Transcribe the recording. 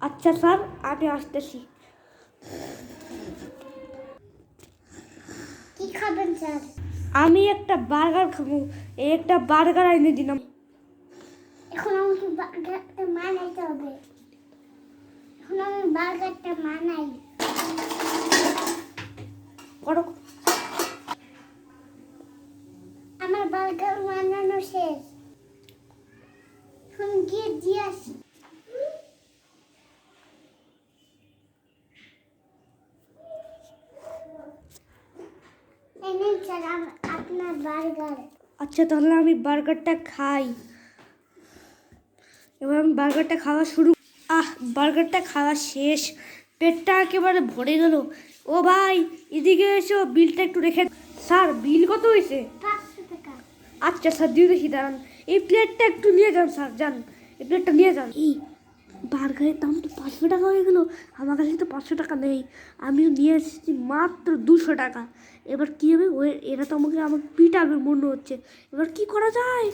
আচ্ছা স্যার, আমি আসতেছি। কি খাবেন স্যার? আমি একটা বার্গার খাবো, একটা বার্গার এনে দিলাম। এখন আমাকে বার্গারটা বানাইতে হবে। এখন আমি বার্গারটা বানাই। করো। আমার বার্গার বানানো শেষ। এখন গিয়ে দিয়ে আসি। এই নিন স্যার আপনার বার্গার। আচ্ছা তাহলে আমি বার্গারটা খাই। এবার আমি বার্গারটা খাওয়া শুরু। বার্গারটা খাওয়া শেষ, পেটটা একেবারে ভরে গেল। ও ভাই, এদিকে এসো, বিলটা একটু রেখে। স্যার, বিল কত হয়েছে? 500 টাকা। আচ্ছা স্যার, দিয়ে দেখি, দাঁড়ান। এই প্লেটটা একটু নিয়ে যান স্যার, যান, এই প্লেটটা নিয়ে যান। এই বার্গারের দাম তো 500 টাকা হয়ে গেল। আমার কাছে তো 500 টাকা নেই। আমিও নিয়ে এসেছি মাত্র 200 টাকা। এবার কী হবে? এরা তো আমাকে পিটাবে মনে হচ্ছে। এবার কি করা যায়?